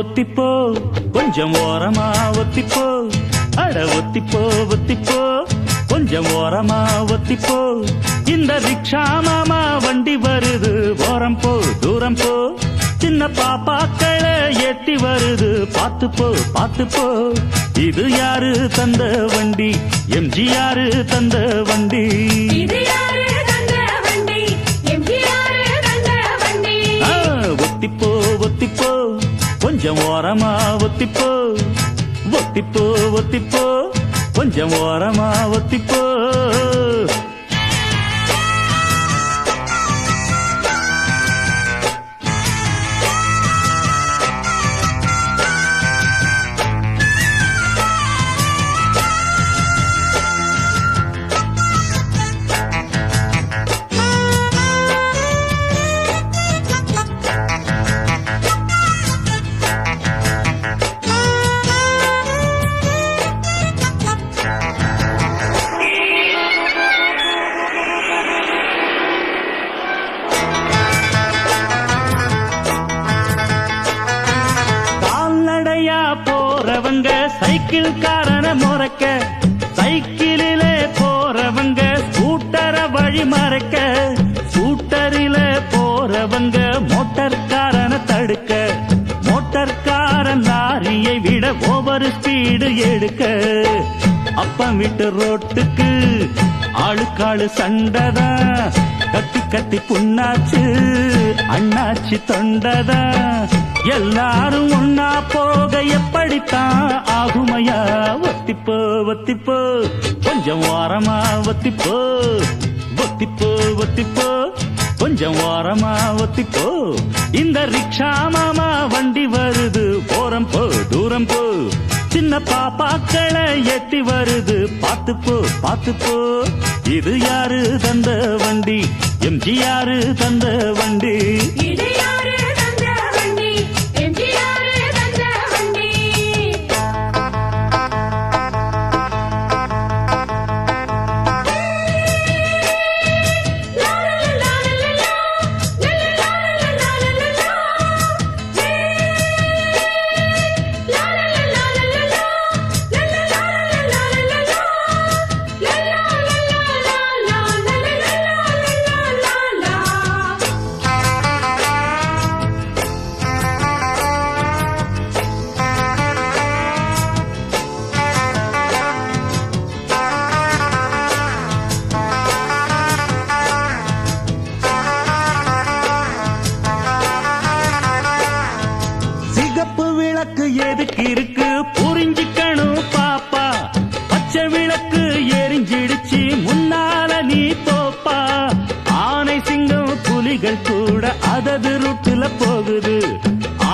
ஒத்திப்போ கொஞ்சம் ஓரமா ஒத்திப்போ அட ஒத்திப்போ ஒத்திப்போ கொஞ்சம் ஓரமா ஒத்திப்போ இந்த ரிக்ஷா மாமா வண்டி வருது ஓரம் போ தூரம் போ சின்ன பாப்பாக்களை ஏத்தி வருது பாத்துப்போ பாத்துப்போ இது யாரு தந்த வண்டி எம்ஜிஆர் தந்த வண்டி ஒத்திப்போ ஒத்திப்போ கொஞ்சம் ஓரமா ஒத்திப்போ ஒத்திப்போ ஒத்திப்போ கொஞ்சம் ஓரமா ஒத்திப்போ சைக்கிள் காரன முறைக்க சைக்கிளிலே போறவங்க ஸ்கூட்டர வழி மறைக்க ஸ்கூட்டரில போறவங்க மோட்டார் காரன தடுக்க மோட்டார் காரன் லாரியை விட ஓவர் ஸ்பீடு எடுக்க அப்பம் விட்டு ரோட்டுக்கு ஆளுக்காளு சண்டதா கத்தி கத்தி புண்ணாச்சு அண்ணாச்சி தொண்டதா எல்லாரும் ஒன்னா போக எப்படித்தான் ஆகுமையா ஒத்திப்போ ஒத்திப்போ கொஞ்சம் ஓரமா ஒத்திப்போ ஒத்திப்போ ஒத்திப்போ கொஞ்சம் ஓரமா ஒத்திப்போ இந்த ரிக்ஷா மாமா வண்டி வருது போறம் போ தூரம் போ சின்ன பாப்பாக்களை ஏத்தி வருது பாத்துப்போ பாத்துப்போ இது யாரு தந்த வண்டி எம்ஜிஆர் தந்த வண்டி எதுக்கு இருக்கு புரிஞ்சுக்கணும் பாப்பா பச்சை விளக்கு எரிஞ்சிடுச்சு முன்னால நீ போப்பா ஆனை சிங்கம் புலிகள் கூட அதது ரூட்டுல போகுது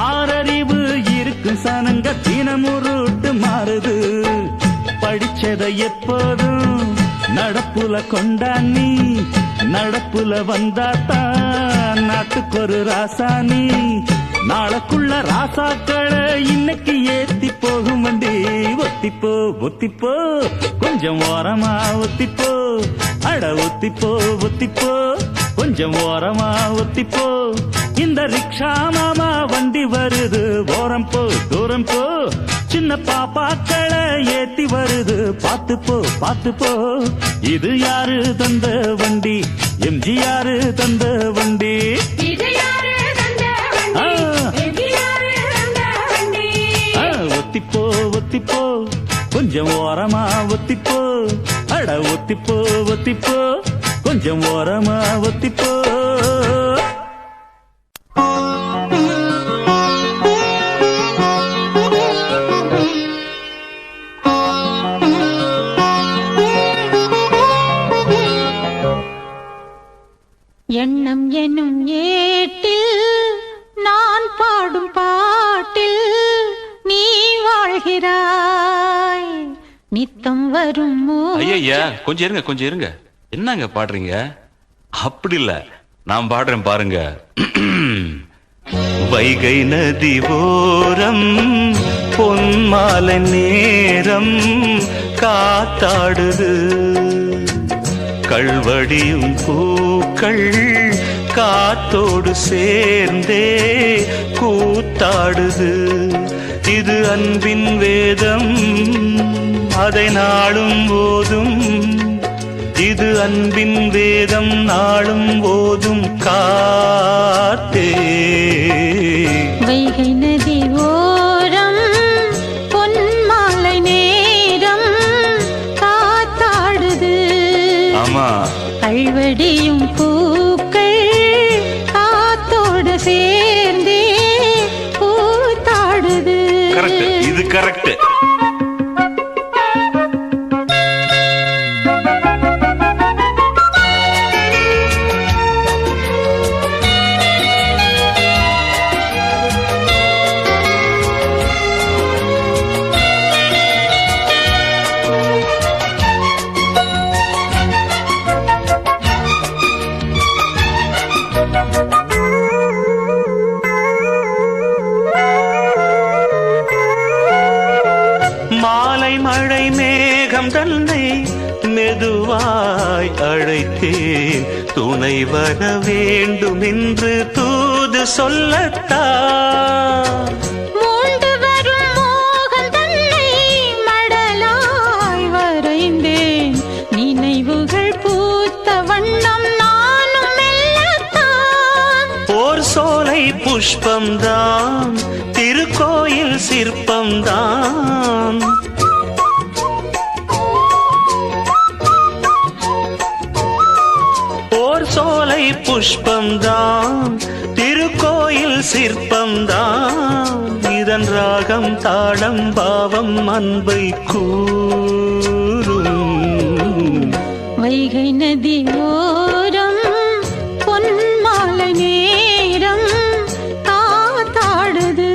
ஆறறிவு இருக்கு சனங்க தினமும் ரூட்டு மாறுது படிச்சதை எப்போதும் நடப்புல கொண்டாண்ணி நடப்புல வந்தாத்தான் நாட்டுக்கு ஒரு ராசானி நாளைக்குள்ள ராசாக்களை இன்னைக்கு ஏத்தி போகும் வண்டி ஒத்திப்போ ஒத்திப்போ கொஞ்சம் ஓரமா ஒத்திப்போ அட ஒத்திப்போ ஒத்திப்போ கொஞ்சம் ஓரமா ஒத்திப்போ இந்த ரிக்ஷா மாமா வண்டி வருது ஓரம் போ தூரம் போ சின்ன பாப்பாக்களை ஏத்தி வருது பாத்துப்போ பாத்துப்போ இது யாரு தந்த வண்டி எம்ஜிஆர் தந்த வண்டி ஒத்திப்போ ஒத்திப்போ கொஞ்சம் ஓரமா ஒத்திப்போ அட ஒத்திப்போ ஒத்திப்போ கொஞ்சம் ஓரமா ஒத்திப்போ எண்ணம் எனும் ஏட்டில் நான் பாடும் பாட்டில் நீ வாழ்கிறாய் நித்தம் வரும் ஐயா கொஞ்சம் இருங்க என்னங்க பாடுறீங்க அப்படி இல்ல நான் பாடுறேன் பாருங்க வைகை நதி ஓரம் பொன்மாலை நேரம் காத்தாடுது கல்வடியும் பூக்கள் காத்தோடு சேர்ந்தே கூத்தாடுது. இது அன்பின் வேதம், அதை நாளும் ஓதும். இது அன்பின் வேதம், நாளும் ஓதும் காத்தே. வைகை நதி ஓரம் பொன்மாலை நேரம் காத்தாடுது. ஆமா, கல்வடியும் பூக்கள் காத்தோடு சேர்ந்தே கூத்தாடுது. கரெக்ட், இது கரெக்ட். மாலை மழை மேகம் தன்னை மெதுவாய் அழைத்தேன். துணை வர வேண்டும் என்று தூது சொல்லத்தான். மூண்டு வரும் மோகம் தன்னை மடலாய் வரைந்தேன். நினைவுகள் பூத்த வண்ணம் நானும் மெல்லத்தான். ஓர் சோலை புஷ்பம்தான், திருக்கோயில் சிற்பம்தான். ஓர் சோலை புஷ்பம்தான், திருக்கோயில் சிற்பம்தான். இதன் ராகம் தாளம் பாவம் அன்பை கூறும். வைகை நதி ஓரம் பொன்மாலை நேரம் காத்தாடுது.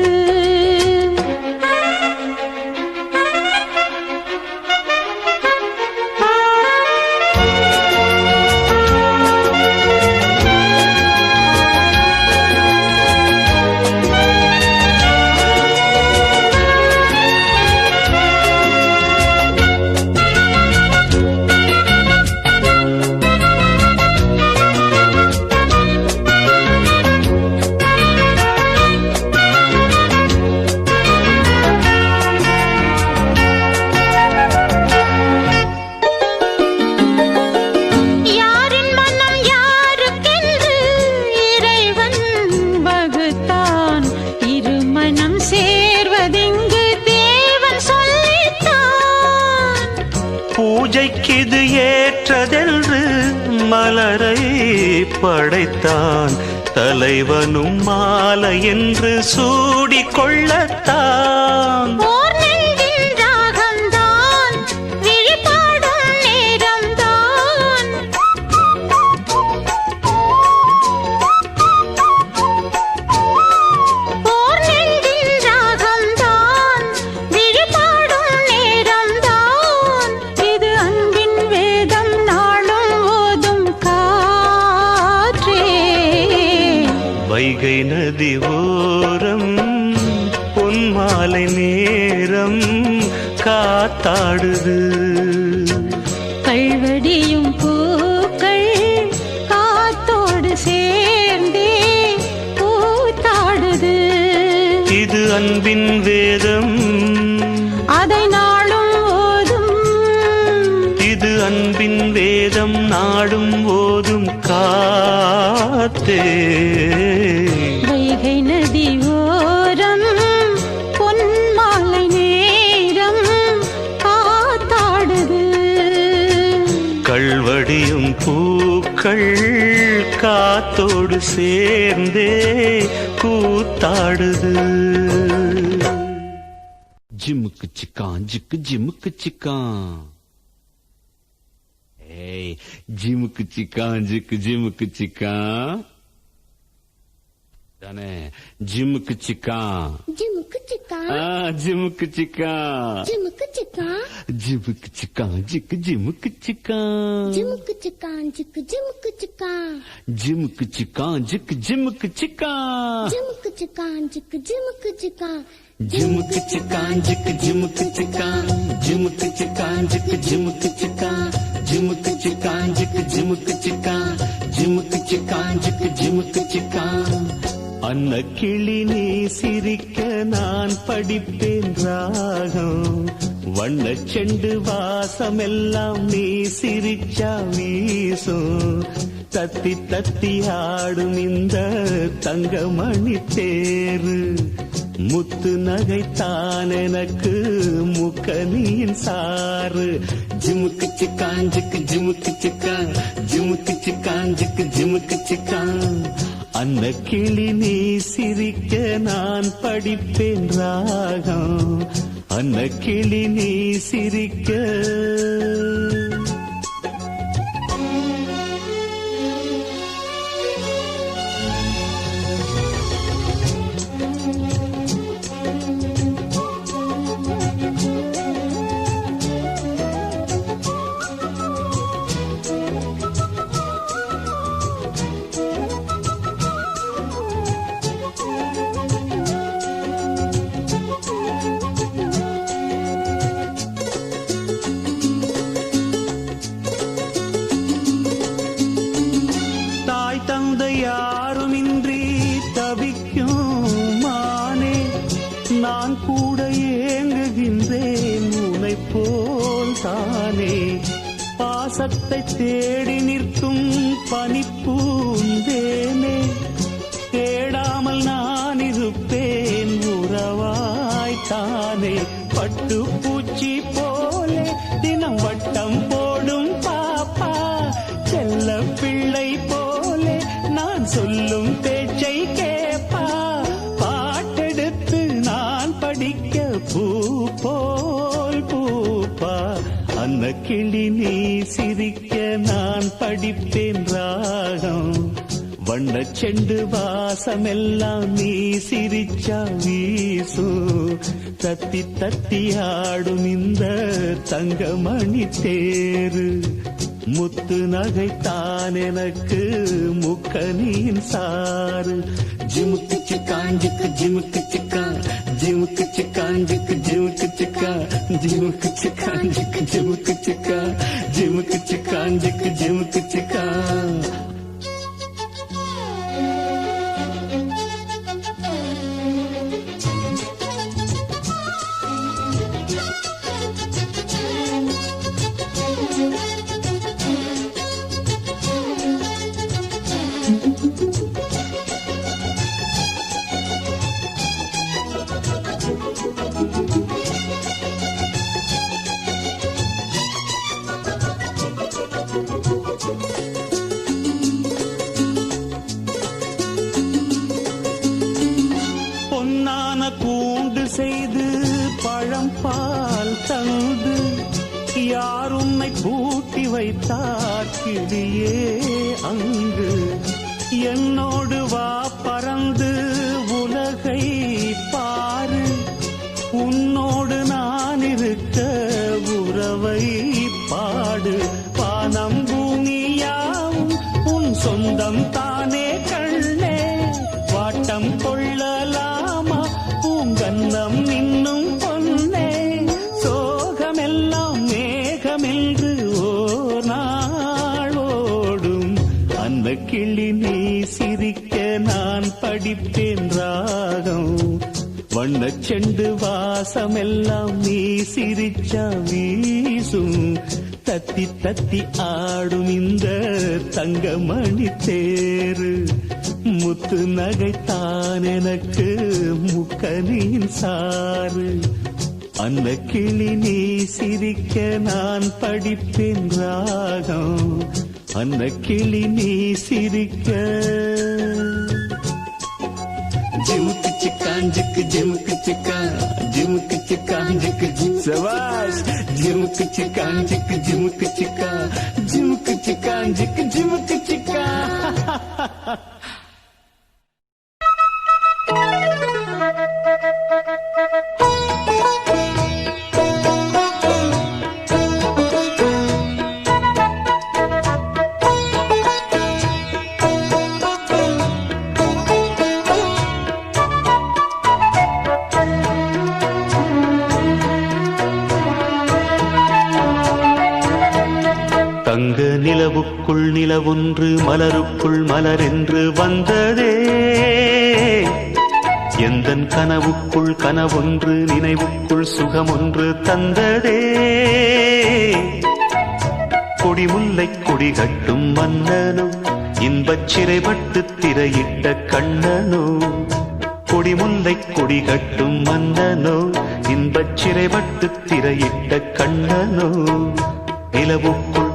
பூஜைக்கிது ஏற்றதென்று மலரை படைத்தான். தலைவனும் மாலை என்று சூடிக்கொள்ளத்தான். ஓர் நெஞ்சின் ராகம்தான், விழிபாடும் நேரம்தான். ஓர் நெஞ்சின் ராகம்தான், விழிபாடும் நேரம்தான். இது அன்பின் வேதம், நாளும் ஓதும் காற்றே. வைகை நதி ஓரம் பொன்மாலை நேரம் காத்தாடுது. கல்வடியும் பூக்கள் காத்தோடு சேர்ந்தே கூத்தாடுது. இது அன்பின் வேதம், அதை நாளும் ஓதும். இது அன்பின் வேதம், நாடும் ஓதும் காத்தே. வைகை நதி ஓரம் பொன்மாலை நேரம் காத்தாடுது. கல்வடியும் பூக்கள் காத்தோடு சேர்ந்தே கூத்தாடுது. ஜிமுக்கு சிக்கான் ஜிக்கு ஜிமுக்கு சிக்கான். ஏய், ஜிமுக்கு சிக்கான் ஜிக்கு ஜிமுக்கு சிக்கான் தானே. ஜிமுக்கு சிக்கான் ஜிமுக்கு சிக்கா ஜிமுக்கு சிக்கான் ஜிமுக்கு சிக்கா ஜிமுக்கு சிக்கான் ஜிக்கு ஜிமுக்கு சிக்கான் ஜிமுக்கு சிக்கான் ஜிக்கு ஜிமுக்கு சிக்கா ஜிமுக்கு சிக்கான் ஜிக்கு ஜிமுக்கு சிக்கான் ஜிமுக்கு சிக்கான் ஜிக்கு ஜிமுக்கு சிக்கா ஜிமுக்கு சிக்கான் ஜிக்கு ஜிமுக்கு சிக்கான் ஜிமுக்கு சிக்கான் ஜிக்கு ஜிமுக்கு சிக்கான் ஜிமுக்கு சிக்கான் ஜிக்கு ஜிமுக்கு சிக்கான் ஜிமுக்கு சிக்கான் ஜிக்கு ஜிமுக்கு சிக்கான். அன்ன கிளி நீ சிரிக்க நான் படிப்பேன் ராகம். வண்ண செண்டு வாசமெல்லாம் நீ சிரிச்சா வீசும். தத்தி தத்தி ஆடும் இந்த தங்கமணி தேரு. முத்து நகைத்தான் எனக்கு முக்கனியின் சாறு. ஜிமுக்கு சிக்கான் ஜிக்கு ஜிமுக்கு சிக்கான். ஜிமுக்கு சிக்கான் ஜிக்கு ஜிமுக்கு சிக்கான். அன்ன கிளி நீ சிரிக்க நான் படிப்பேன் ராகம். அன்ன கிளி நீ சிரிக்க. யாருமின்றி தவிக்கும் மானே, நான் கூட ஏங்குகின்றேன் உனை போல் தானே. பாசத்தை தேடி நிற்கும் பனிப்பூந்தேனே, தேடாமல் நான் இருப்பேன் உறவாய்த்தானே. பட்டு பூச்சி போலே தினம் வட்டம் போடும் பாப்பா, செல்ல பிள்ளை போலே நான் சொல்லும் பேச்சை கேப்பா. பாட்டெடுத்து நான் படிக்க பூ போல் பூப்பா. அந்த கிளி நீ சிரிக்க நான் படிப்பேன் ராகம். வண்ண செண்டு வாசமெல்லாம் நீ சிரிச்சா வீசு. தத்தி தத்தி ஆடும் இந்த தங்கமணி தேரு. முத்து நகைத்தான் எனக்கு முக்கனியின் சாறு. ஜிமுக்கு சிக்கான் ஜிக்கு ஜிமுக்கு சிக்கான். ஜிமுக்கு சிக்கான் ஜிக்கு ஜிமுக்கு சிக்கான். ஜிமுக்கு சிக்கான் ஜிக்கு ஜிமுக்கு சிக்கான். ஜிமுக்கு சிக்கான் ஜிக்கு ஜிமுக்கு சிக்கான். பொன்னான கூண்டு செய்து பழம் பால் தந்து யார் உன்னை பூட்டி வைத்தார் கிளியே அங்கு. என்னோடு வா பறந்து உலகை பாரு. உன்னோடு நான் இருக்க உறவை பாடு. வானம் பூமியாவும் உன் சொந்தம் தானே கண்ணே. வாட்டம் கொள்ளலாமா பூங்கன்னம் இன்னும் பொன்னே. சோகமெல்லாம் மேகமென்று ஓர் நாள் ஓடும். அந்த கிளி நீ சிரிக்க நான் படிப்பேன் ராகம். வண்ண செண்டு வாசமெல்லாம் நீ சிரிச்சா வீசும். தத்தி தத்தி ஆடும் இந்த தங்கமணி தேரு. முத்து நகைத்தான் எனக்கு முக்கனியின் சாறு. அந்த கிளி நீ சிரிக்க நான் படிப்பேன் ராகம். அந்த கிளி நீ சிரிக்க. ஜிமுக்கு சிக்கான் ஜிக்கு ஜிமுக்கு சிக்கான். ஜிமுக்கு சிக்கான் ஜிக்கு சபாஷ். ஜிமுக்கு சிக்கான் ஜிக்கு ஜிமுக்கு சிக்கான். ஜிமுக்கு சிக்கான் ஜிக்கு ஜிமுக்கு சிக்கான். தங்க நில நிலவுக்குள் நிலவொன்று மலருக்குள் மலரென்று வந்ததே எந்தன் கனவுக்குள் கனவொன்று நினைவுக்குள் சுகமொன்று தந்ததே கொடிமுல்லை கொடி கட்டும் மன்னனோ இன்பச் சிறைப்பட்டு திரையிட்ட கண்ணனோ கொடிமுல்லை கொடி கட்டும் மன்னனோ இன்பச் சிறைப்பட்டு திரையிட்ட கண்ணனோ நிலவுக்குள்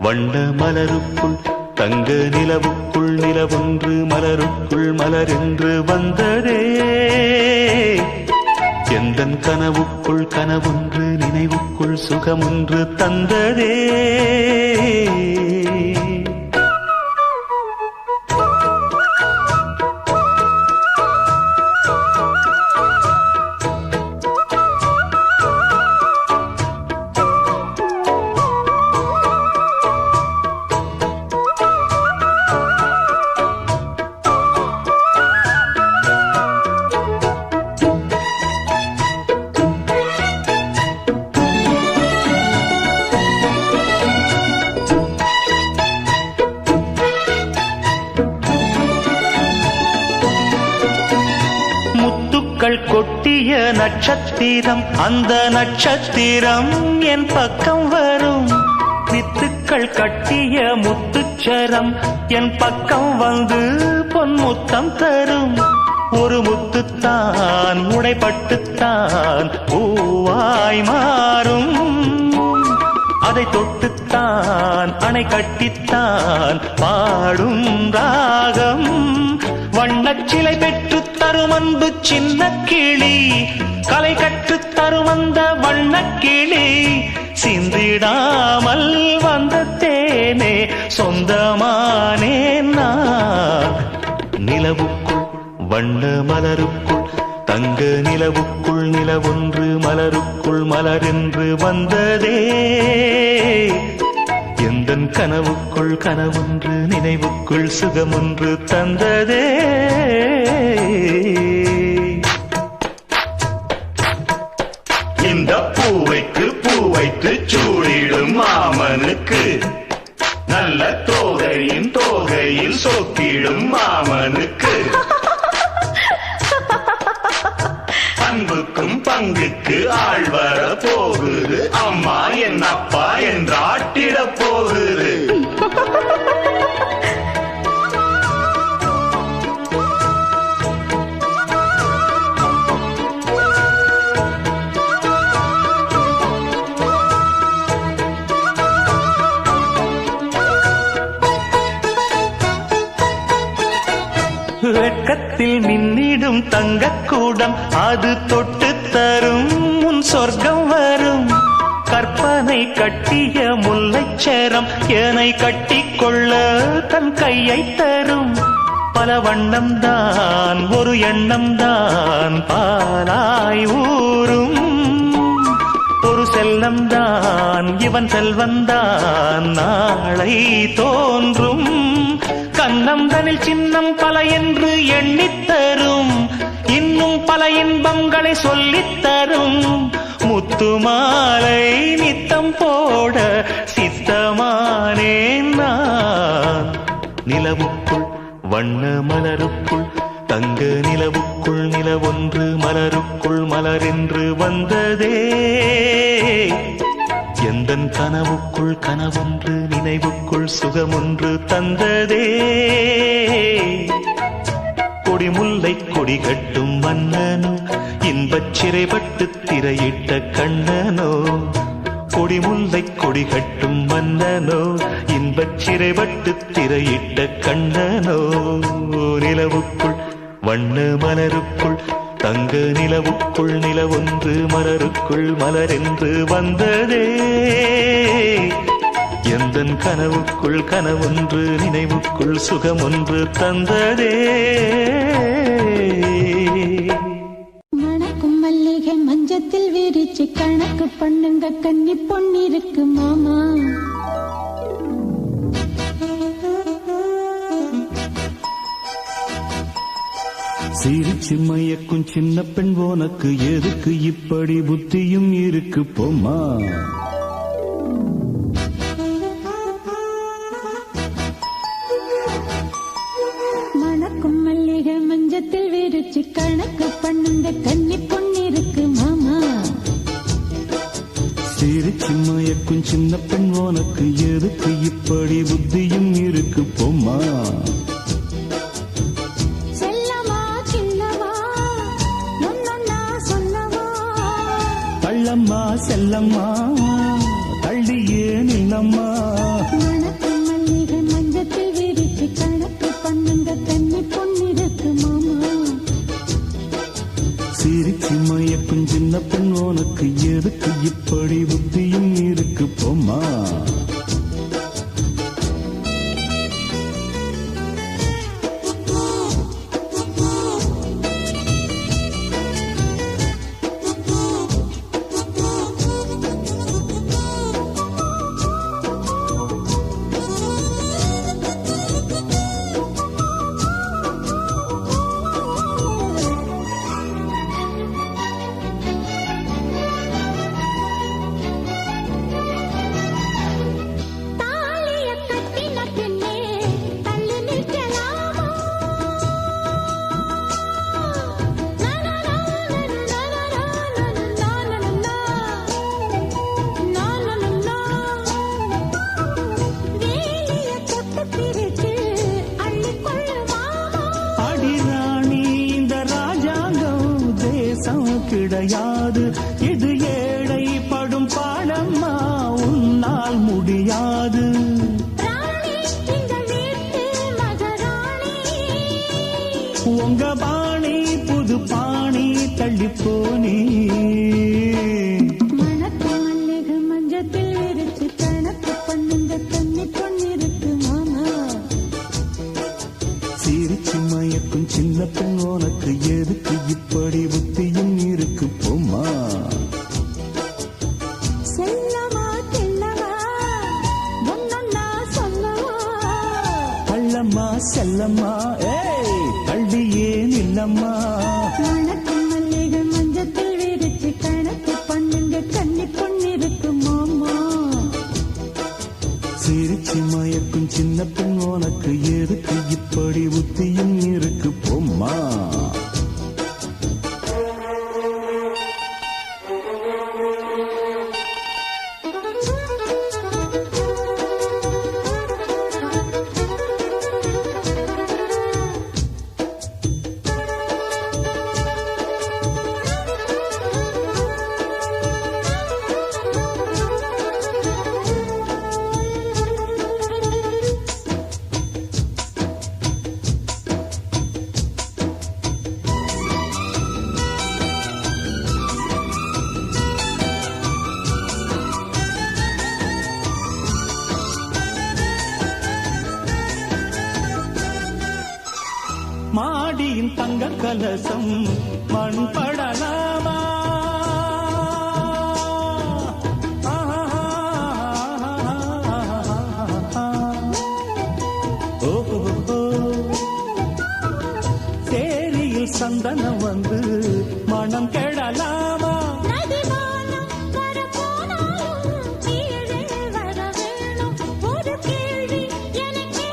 வண்ண மலருக்குள் தங்க நிலவுக்குள் நிலவொன்று மலருக்குள் மலரென்று வந்ததே எந்தன் கனவுக்குள் கனவொன்று நினைவுக்குள் சுகமொன்று தந்ததே கொட்டிய நட்சத்திரம் அந்த நட்சத்திரம் என் பக்கம் வரும் வித்துக்கள் கட்டிய முத்துச்சரம் என் பக்கம் வந்து பொன்முத்தம் தரும் ஒரு முத்துத்தான் உடைப்பட்டுத்தான் பூவாய் மாறும் அதை தொட்டுத்தான் அணை கட்டித்தான் பாடும் ராகம் வண்ணச்சிலை பெற்று தரும் அன்பு சின்ன கிளி கலை கற்று தரும் அந்த வண்ணக்கிளி சிந்திடாமல் வந்த தேனே சொந்தமானேன் நான் நிலவுக்குள் வண்ண மலருக்குள் தங்க நிலவுக்குள் நிலவொன்று மலருக்குள் மலரென்று வந்ததே எந்தன் கனவுக்குள் கனவொன்று நினைவுக்குள் சுகமொன்று தந்ததே இந்த பூவைக்கு பூ வைத்து சூடிடும் மாமனுக்கு நல்ல தோகையின் தோகையில் சொக்கிடும் மாமனுக்கு அன்புக்கும் பங்குக்கு ஆள் வர போகுது அம்மா என் அப்பா என்றாட்டிட போகுது வெட்கத்தில் மின்னிடும் தங்கக்கூடம் அது தொட்டு தரும் உன் சொர்க்கம் வரும் கற்பனை கட்டிய முல்லைச்சேரம் ஏனை கட்டிக்கொள்ள தன் கையை தரும் பல வண்ணம் தான் ஒரு எண்ணம் தான் பாலாய் ஊரும் ஒரு செல்லம் தான் இவன் செல்வந்தான் நாளை தோன்றும் கண்ணம் தனில் சின்னம் பல என்று எண்ணித்தரும் இன்னும் பல இன்பங்களை சொல்லித்தரும் முத்து மாலை நித்தம் போட சித்தமானேன் நான் நிலவுக்குள் வண்ண மலருக்குள் தங்க நிலவுக்குள் நிலவொன்று மலருக்குள் மலரென்று வந்ததே எந்தன் கனவுக்குள் கனவொன்று நினைவுக்குள் சுகமொன்று தந்ததே கொடிமுல்லை கொடி கட்டும் மன்னனோ இன்பச் சிறைப்பட்டு திரையிட்ட கண்ணனோ கொடிமுல்லை கொடி கட்டும் மன்னனோ இன்பச் சிறைப்பட்டு திரையிட்ட கண்ணனோ நிலவுக்குள் வண்ண மலருக்குள் தங்க நிலவுக்குள் நிலவொன்று மலருக்குள் மலரென்று வந்ததே எந்தன் கனவுக்குள் கனவொன்று நினைவுக்குள் சுகமொன்று தந்ததே மணக்கும் மல்லிகை மஞ்சத்தில் விரிச்சு கணக்கு பண்ணுங்க கன்னி பொன்னிருக்கு மாமா சிரிச்சு மயக்கும் சின்ன பெண் உனக்கு எதுக்கு இப்படி புத்தியும் இருக்கு போமா சிரிச்சு மயக்கும் சின்ன பெண் உனக்கு எதுக்கு இப்படி புத்தியும் இருக்கு பொம்மா செல்லமா சின்னவா ஒன்னொன்னா சொல்லவா தள்ளம்மா செல்லம்மா தள்ளியே நின்னம்மா மணக்கு மல்லிகை மஞ்சத்தில் விரிச்சு கணக்கு பண்ணுங்க கன்னி பொன்னிருக்கு மாமா சிரிச்சு மயக்கும் சின்ன பெண் உனக்கு எதுக்கு இப்படி புத்தியும் இருக்கு பொம்மா தாலிய கட்டின பெண்ணே தள்ளி நிற்கலாமா வேலிய தொட்டு பிரித்து அள்ளிக்கொள்ளு மாமா அடிராணி இந்த ராஜாங்கம் தேசம் கிடையாது இது ஏழை படும் பாடம்மா உன்னால் முடியாது ராணி இந்த வீட்டு மகாராணி உங்க பாணி புது பாணி தள்ளி போனி மணக்கு மல்லிகை மஞ்சத்தில் விரிச்சு கணக்கு பண்ணுங்க கன்னி பொன்னிருக்கு மாமா சிரிச்சு மயக்கும் சின்ன பெண் உனக்கு எதுக்கு இப்படி புத்தியும் இருக்கு பொம்மா செல்லமா செல்லவா ஒன்னொன்னா சொல்லவா தள்ளம்மா செல்லம்மா ஏய் தள்ளியே நில்லம்மா மணக்கு மல்லிகை மஞ்சத்தில் விரிச்சு கணக்கு பண்ணுங்க கன்னி பொன்னிருக்கு மாமா சிரிச்சு மயக்கும் சின்ன பெண் உனக்கு எதுக்கு இப்படி புத்தியும் இருக்கு பொம்மா மாடியின் தங்க கலசம் மண் படலாமா சேரியில் சந்தனம் வந்து மனம் கெடலாமா நதிவானம் வர போனாலும் கீழே வர வேணும் ஒரு கேள்வி எனக்கே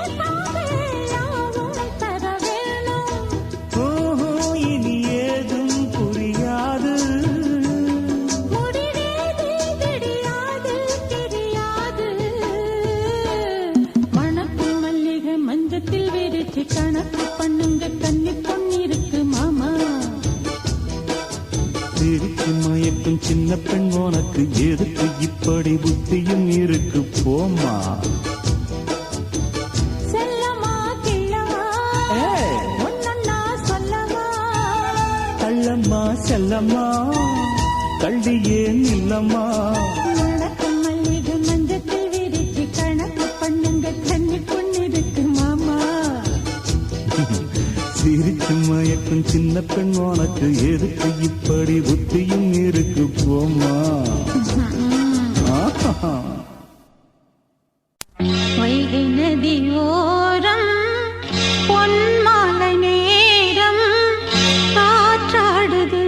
யாவும் தர வேணும் ஓஹோ இனி ஏதும் புரியாது முடிவேது தெரியாது தெரியாது மணக்கு மல்லிகை மஞ்சத்தில் விரிச்சு கணக்கு பண்ணுங்க கன்னி பொன்னிருக்கு மாமா சிரிச்சு மயக்கும் சின்ன பெண் உனக்கு எதுக்கு இப்படி புத்தியும் இருக்கு போமா செல்லமா கிள்ளவா ஏய், ஒன்னொன்னா சொல்லவா தள்ளம்மா செல்லம்மா தள்ளியே நில்லம்மா மணக்கு மல்லிகை மஞ்சத்தில் விரிச்சு கணக்கு பண்ணுங்க கன்னி பொன்னிருக்கு மாமா சிரிச்சு மயக்கும் சின்ன பெண் உனக்கு எதுக்கு இப்படி புத்தியும் இருக்கு போமா ஆஹா. வைகை நதி ஓரம் பொன்மாலை நேரம் காற்றாடுது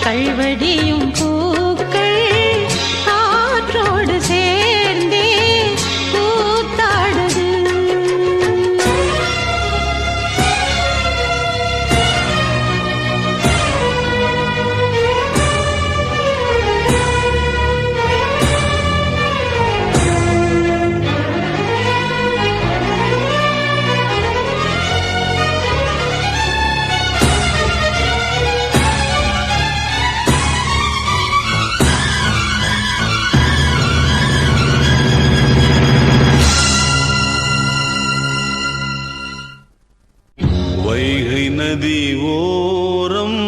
கல்வடியும் பூக்கள் காற்றோடு சேர்ந்தே கூத்தாடுது. வைகை நதி ஓரம்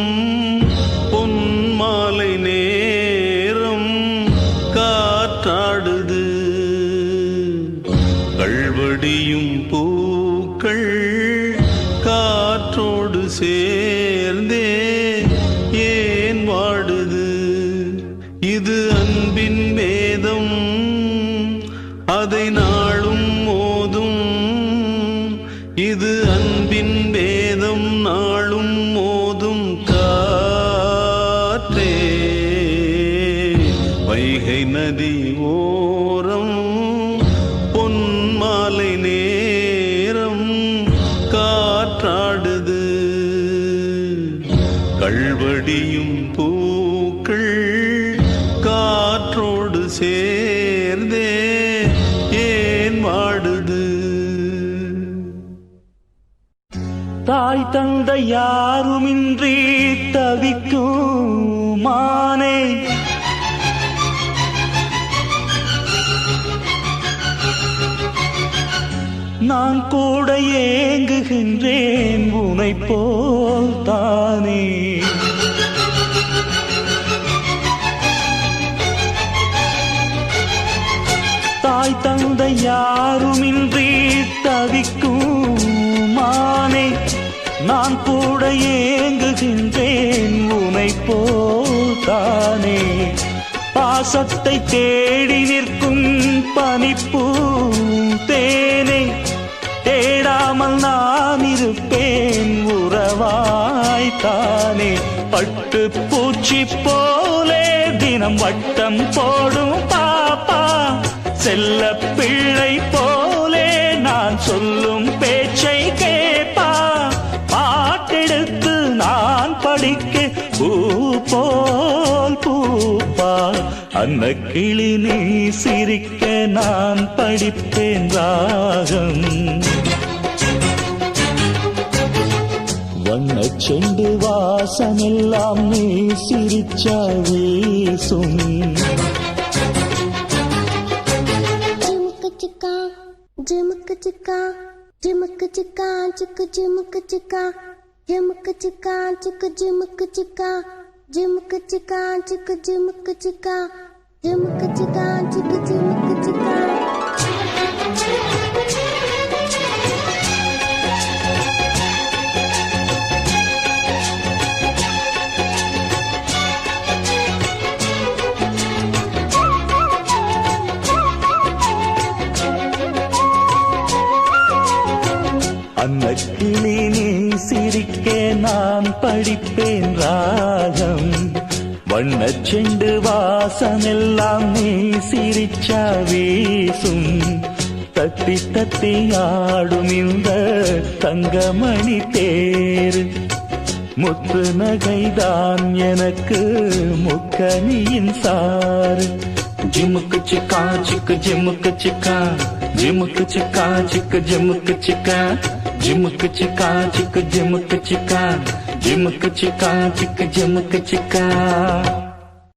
பொன்மாலை நேரம் காற்றாடுது. கள்வடியும் பூக்கள் காற்றோடு சேர்ந்தே ஏன் வாடுது. இது அன்பின் வேதம், அதை நாளும் மோதும். இது அன்பின் வேதம், நாளும் மோதும் காற்றே. வைகை நதி ஓரம் பொன்மாலை நேரம் காற்றாடுது. கள்வடியும் பூக்கள் காற்றோடு சேர்ந்தே ஏன் வாடுது. தாய் தந்த யாருமின்றி தவிக்கும் மானே, நான் கூட ஏங்குகின்றேன் உனை போல் தானே. தாய் தந்த யாருமின்றி தவிக்கும் மானே, நான் கூட ஏங்குகின்றேன் உனை போல் தானே. பாசத்தை தேடி நிற்கும் பனிப்பூ தேனே, தேடாமல் நான் இருப்பேன் உறவாய்த்தானே. பட்டு பூச்சி போலே தினம் வட்டம் போடும் பாப்பா, செல்ல பிள்ளை போலே நான் சொல்லும் பேச்சை கேப்பா. பாட்டெடுத்து நான் படிக்க பூ போல் பூப்பா. அன்ன கிளி நீ சிரிக்க நான் படிப்பேன் ராகம். வண்ண செண்டு வாசமெல்லாம் நீ சிரிச்சா வீசும். ஜிமுக்கு சிக்கா ஜிமுக்கு சிக்கா சிக்கு ஜிமுக்கு சிக்கா ஜிமுக்கு சிக்கா சிக்கு ஜிமுக்கு சிக்கா ஜிமுக்கு சிக்கா சிக்கு ஜிமுக்கு சிக்கா ஜிமுக்கு சிக்கா சிக்கு ஜிமுக்கு சிக்கா. அன்னக்கிளி நீ சிரிக்க நான் படிப்பேன் ராகம். வண்ணச் செண்டு வாசமெல்லாம் நீ சிரிச்சா வீசும். தத்தி தத்தி ஆடும் இந்த தங்கமணி தேரு, முத்து நகைதான் எனக்கு முக்கனியின் சாறு. ஜிமுக்கு சிக்கா சிக்கு ஜிமுக்கு சிக்கா ஜிமுக்கு சிக்கா சிக்கு ஜிமுக்கு சிக்கா ஜிமுக்கு சிக்கா சிக்கு ஜிமுக்கு சிக்கா ஜிமுக்கு சிக்கா சிக்கு ஜிமுக்கு சிக்கா.